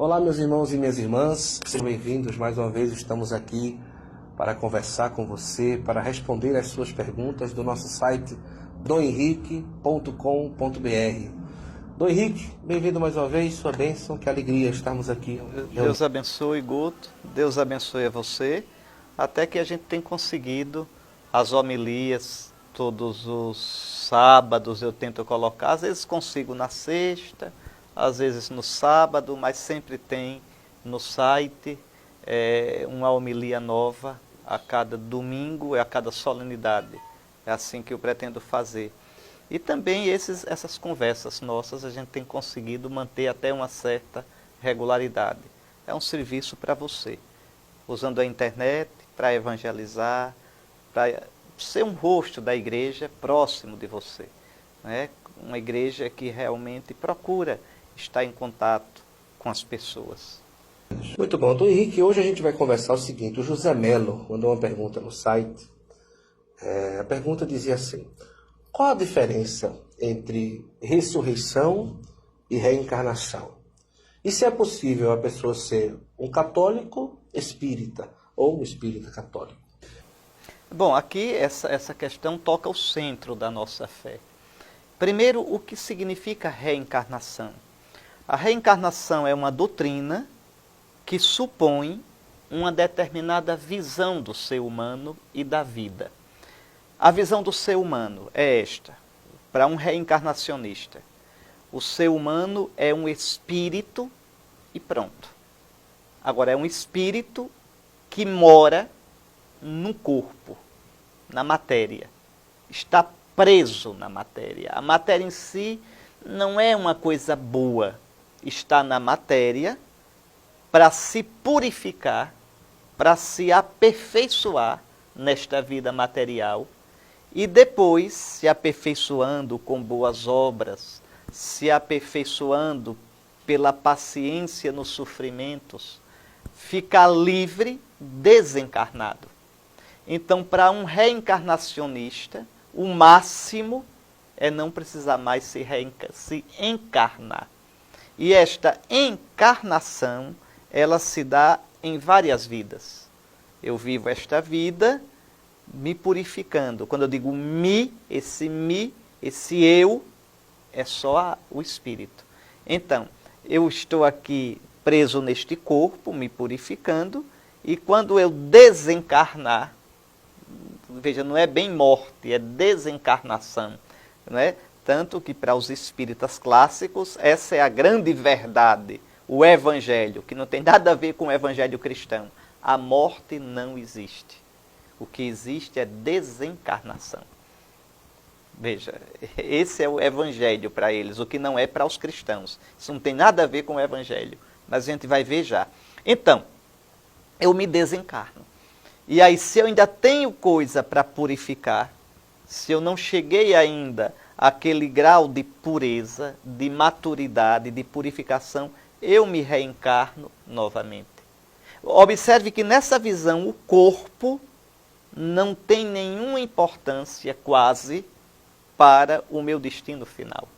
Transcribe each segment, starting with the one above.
Olá, meus irmãos e minhas irmãs, sejam bem-vindos. Mais uma vez estamos aqui para conversar com você, para responder as suas perguntas do nosso site domhenrique.com.br. Dom Henrique, bem-vindo mais uma vez, sua bênção, que alegria estarmos aqui. Deus abençoe, Guto, Deus abençoe a você, até que a gente tem conseguido as homilias, todos os sábados eu tento colocar, às vezes consigo na sexta, às vezes no sábado, mas sempre tem no site uma homilia nova a cada domingo e a cada solenidade. É assim que eu pretendo fazer. E também essas conversas nossas a gente tem conseguido manter até uma certa regularidade. É um serviço para você, usando a internet para evangelizar, para ser um rosto da igreja próximo de você, né? Uma igreja que realmente procura estar em contato com as pessoas. Muito bom. Dom Henrique, hoje a gente vai conversar o seguinte. O José Melo mandou uma pergunta no site. A pergunta dizia assim: qual a diferença entre ressurreição e reencarnação? E se é possível a pessoa ser um católico espírita ou um espírita católico? Bom, aqui essa questão toca o centro da nossa fé. Primeiro, o que significa reencarnação? A reencarnação é uma doutrina que supõe uma determinada visão do ser humano e da vida. A visão do ser humano é esta, para um reencarnacionista. O ser humano é um espírito e pronto. Agora, é um espírito que mora no corpo, na matéria. Está preso na matéria. A matéria em si não é uma coisa boa. Está na matéria para se purificar, para se aperfeiçoar nesta vida material e depois, se aperfeiçoando com boas obras, se aperfeiçoando pela paciência nos sofrimentos, ficar livre, desencarnado. Então, para um reencarnacionista, o máximo é não precisar mais se encarnar. E esta encarnação, ela se dá em várias vidas. Eu vivo esta vida me purificando. Quando eu digo esse eu, é só o espírito. Então, eu estou aqui preso neste corpo, me purificando, e quando eu desencarnar, veja, não é bem morte, é desencarnação, né? Tanto que para os espíritas clássicos, essa é a grande verdade, o evangelho, que não tem nada a ver com o evangelho cristão. A morte não existe. O que existe é desencarnação. Veja, esse é o evangelho para eles, o que não é para os cristãos. Isso não tem nada a ver com o evangelho, mas a gente vai ver já. Então, eu me desencarno. E aí, se eu ainda tenho coisa para purificar, se eu não cheguei ainda àquele grau de pureza, de maturidade, de purificação, eu me reencarno novamente. Observe que nessa visão o corpo não tem nenhuma importância quase para o meu destino final.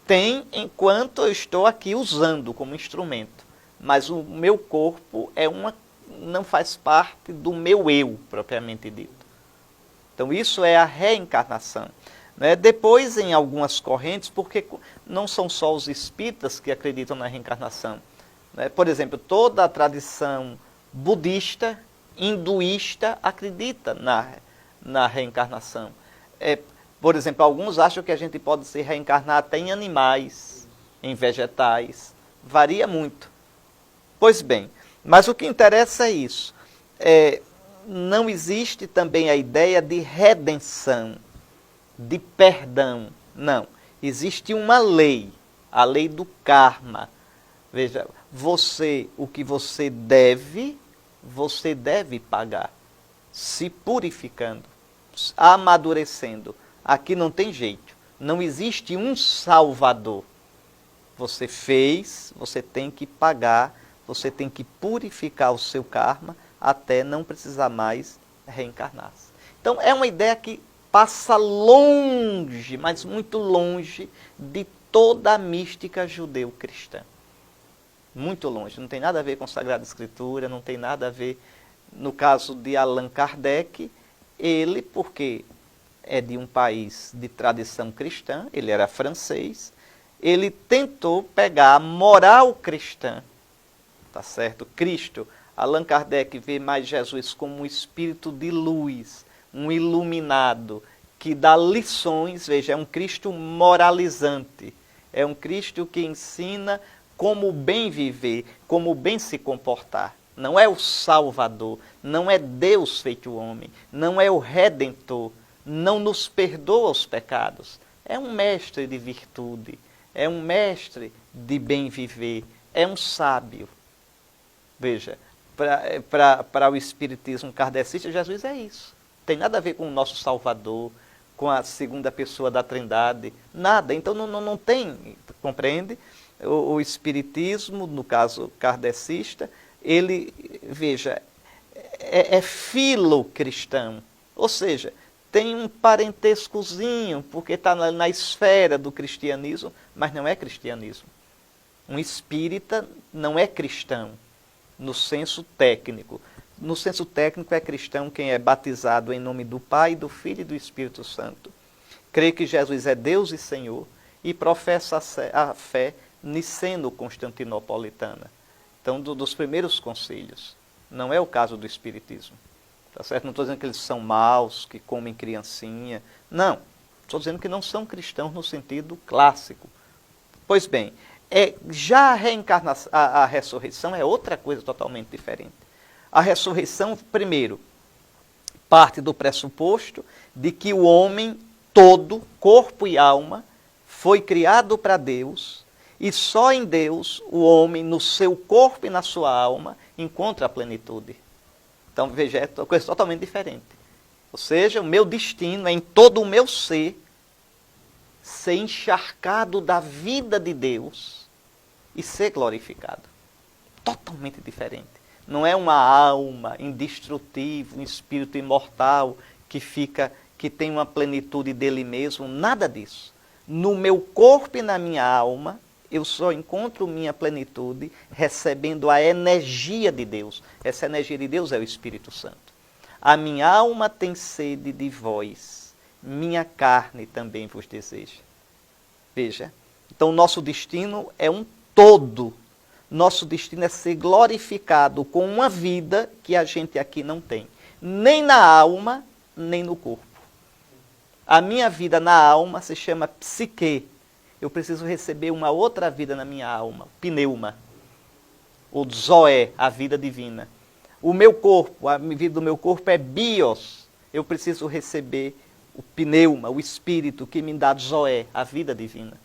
Tem enquanto eu estou aqui usando como instrumento, mas o meu corpo não faz parte do meu eu, propriamente dito. Então isso é a reencarnação. Né? Depois, em algumas correntes, porque não são só os espíritas que acreditam na reencarnação. Né? Por exemplo, toda a tradição budista, hinduísta, acredita na reencarnação. Por exemplo, alguns acham que a gente pode se reencarnar até em animais, em vegetais. Varia muito. Pois bem, mas o que interessa é isso. Não existe também a ideia de redenção, de perdão. Não. Existe uma lei, a lei do karma. Veja, o que você deve pagar, se purificando, amadurecendo. Aqui não tem jeito, não existe um salvador. Você fez, você tem que pagar, você tem que purificar o seu karma até não precisar mais reencarnar-se. Então é uma ideia que passa longe, mas muito longe, de toda a mística judeu-cristã. Muito longe. Não tem nada a ver com Sagrada Escritura, não tem nada a ver. No caso de Allan Kardec, ele, porque é de um país de tradição cristã, ele era francês, ele tentou pegar a moral cristã, tá certo? Cristo, Allan Kardec vê mais Jesus como um espírito de luz, um iluminado, que dá lições, veja, é um Cristo moralizante, é um Cristo que ensina como bem viver, como bem se comportar. Não é o Salvador, não é Deus feito homem, não é o Redentor, não nos perdoa os pecados. É um mestre de virtude, é um mestre de bem viver, é um sábio. Veja, para o espiritismo kardecista, Jesus é isso. Tem nada a ver com o nosso Salvador, com a segunda pessoa da Trindade, nada. Então não tem, compreende? O espiritismo, no caso kardecista, ele, veja, é filocristão, ou seja, tem um parentescozinho, porque está na esfera do cristianismo, mas não é cristianismo. Um espírita não é cristão, no senso técnico. No senso técnico é cristão quem é batizado em nome do Pai, do Filho e do Espírito Santo. Crê que Jesus é Deus e Senhor e professa a fé niceno-constantinopolitana. Então, dos primeiros concílios. Não é o caso do espiritismo. Tá certo? Não estou dizendo que eles são maus, que comem criancinha. Não. Estou dizendo que não são cristãos no sentido clássico. Pois bem, já a ressurreição é outra coisa totalmente diferente. A ressurreição, primeiro, parte do pressuposto de que o homem todo, corpo e alma, foi criado para Deus, e só em Deus o homem, no seu corpo e na sua alma, encontra a plenitude. Então, veja, é uma coisa totalmente diferente. Ou seja, o meu destino é em todo o meu ser encharcado da vida de Deus e ser glorificado. Totalmente diferente. Não é uma alma indestrutível, um espírito imortal que tem uma plenitude dele mesmo, nada disso. No meu corpo e na minha alma, eu só encontro minha plenitude recebendo a energia de Deus. Essa energia de Deus é o Espírito Santo. A minha alma tem sede de vós, minha carne também vos deseja. Veja, então nosso destino é um todo. Nosso destino é ser glorificado com uma vida que a gente aqui não tem. Nem na alma, nem no corpo. A minha vida na alma se chama psique. Eu preciso receber uma outra vida na minha alma, pneuma. O zoé, a vida divina. O meu corpo, a vida do meu corpo é bios. Eu preciso receber o pneuma, o espírito que me dá zoé, a vida divina.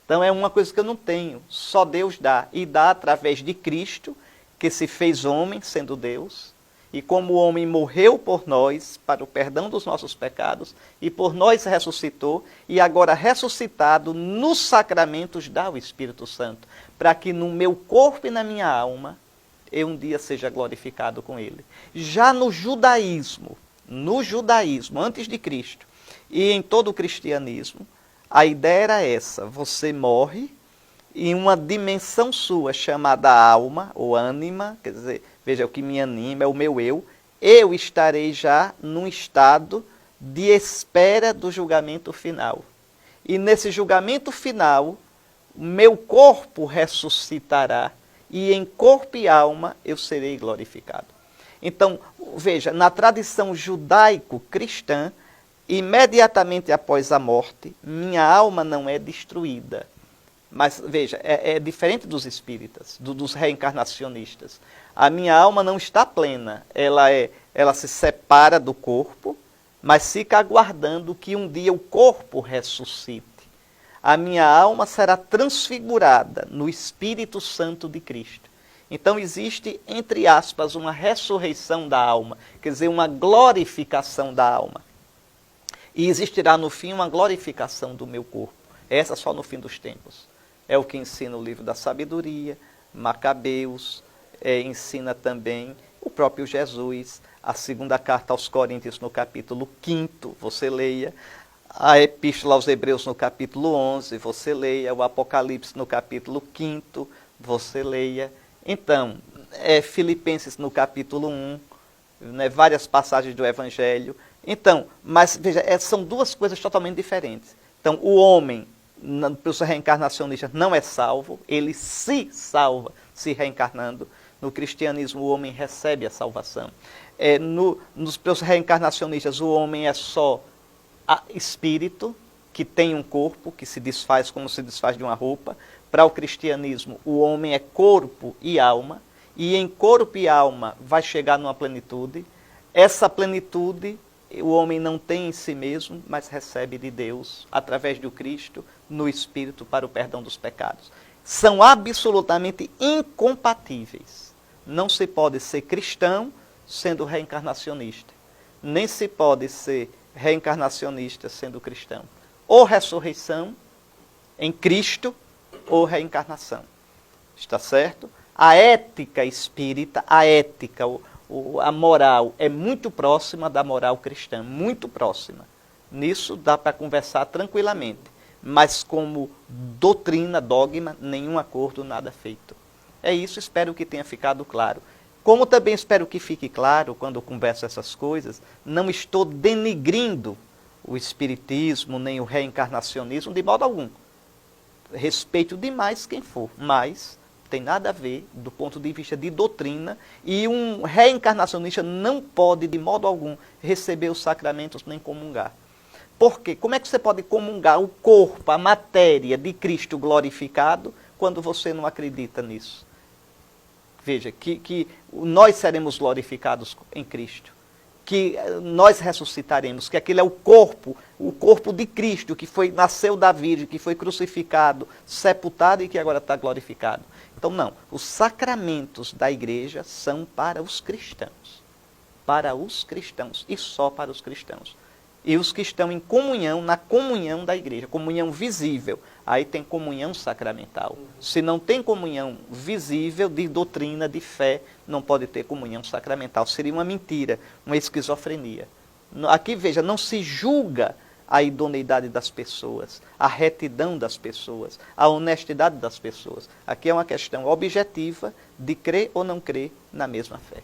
Então é uma coisa que eu não tenho, só Deus dá. E dá através de Cristo, que se fez homem, sendo Deus. E como o homem morreu por nós, para o perdão dos nossos pecados, e por nós ressuscitou, e agora ressuscitado nos sacramentos dá o Espírito Santo, para que no meu corpo e na minha alma, eu um dia seja glorificado com ele. Já no judaísmo, antes de Cristo, e em todo o cristianismo, a ideia era essa: você morre em uma dimensão sua chamada alma ou ânima, quer dizer, veja, o que me anima é o meu eu estarei já num estado de espera do julgamento final. E nesse julgamento final, meu corpo ressuscitará e em corpo e alma eu serei glorificado. Então, veja, na tradição judaico-cristã, imediatamente após a morte, minha alma não é destruída. Mas, veja, é diferente dos espíritas, dos reencarnacionistas. A minha alma não está plena, ela se separa do corpo, mas fica aguardando que um dia o corpo ressuscite. A minha alma será transfigurada no Espírito Santo de Cristo. Então existe, entre aspas, uma ressurreição da alma, quer dizer, uma glorificação da alma. E existirá no fim uma glorificação do meu corpo. Essa só no fim dos tempos. É o que ensina o livro da sabedoria, Macabeus, ensina também o próprio Jesus, a segunda carta aos Coríntios no capítulo 5º, você leia, a epístola aos Hebreus no capítulo 11, você leia, o Apocalipse no capítulo 5º, você leia. Então, Filipenses no capítulo 1, né, várias passagens do Evangelho. Então, mas veja, são duas coisas totalmente diferentes. Então, o homem, pelos reencarnacionistas, não é salvo, ele se salva se reencarnando. No cristianismo, o homem recebe a salvação. Pelos reencarnacionistas, o homem é só espírito, que tem um corpo, que se desfaz como se desfaz de uma roupa. Para o cristianismo, o homem é corpo e alma, e em corpo e alma vai chegar numa plenitude. Essa plenitude o homem não tem em si mesmo, mas recebe de Deus, através do Cristo, no Espírito, para o perdão dos pecados. São absolutamente incompatíveis. Não se pode ser cristão sendo reencarnacionista. Nem se pode ser reencarnacionista sendo cristão. Ou ressurreição em Cristo, ou reencarnação. Está certo? A ética espírita, a ética, a moral é muito próxima da moral cristã, muito próxima. Nisso dá para conversar tranquilamente, mas como doutrina, dogma, nenhum acordo, nada feito. É isso, espero que tenha ficado claro. Como também espero que fique claro, quando eu converso essas coisas, não estou denigrindo o espiritismo, nem o reencarnacionismo, de modo algum. Respeito demais quem for, mas tem nada a ver do ponto de vista de doutrina, e um reencarnacionista não pode, de modo algum, receber os sacramentos nem comungar. Por quê? Como é que você pode comungar o corpo, a matéria de Cristo glorificado, quando você não acredita nisso? Veja, que nós seremos glorificados em Cristo, que nós ressuscitaremos, que aquele é o corpo de Cristo, que nasceu da Virgem, que foi crucificado, sepultado e que agora está glorificado. Então, não, os sacramentos da igreja são para os cristãos e só para os cristãos. E os que estão em comunhão, na comunhão da igreja, comunhão visível, aí tem comunhão sacramental. Se não tem comunhão visível de doutrina, de fé, não pode ter comunhão sacramental. Seria uma mentira, uma esquizofrenia. Aqui, veja, não se julga a idoneidade das pessoas, a retidão das pessoas, a honestidade das pessoas. Aqui é uma questão objetiva de crer ou não crer na mesma fé.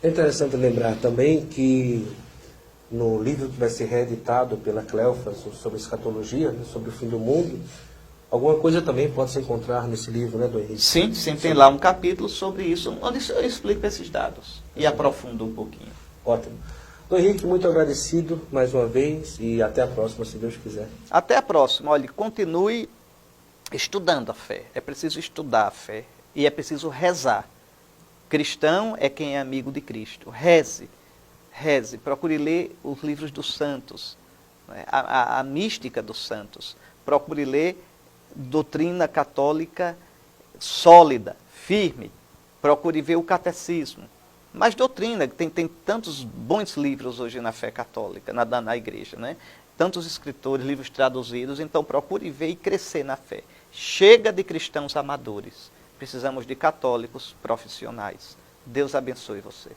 É interessante lembrar também que no livro que vai ser reeditado pela Cleofas sobre escatologia, né, sobre o fim do mundo, alguma coisa também pode se encontrar nesse livro, né, do Henrique? Sim, tem lá um capítulo sobre isso, onde eu explico esses dados e aprofundo um pouquinho. Ótimo. Dom Henrique, muito agradecido mais uma vez e até a próxima, se Deus quiser. Até a próxima. Olha, continue estudando a fé. É preciso estudar a fé e é preciso rezar. Cristão é quem é amigo de Cristo. Reze. Reze, procure ler os livros dos santos, né? a mística dos santos. Procure ler doutrina católica sólida, firme. Procure ver o catecismo. Mas doutrina, tem tantos bons livros hoje na fé católica, na igreja, né? Tantos escritores, livros traduzidos, então procure ver e crescer na fé. Chega de cristãos amadores. Precisamos de católicos profissionais. Deus abençoe você.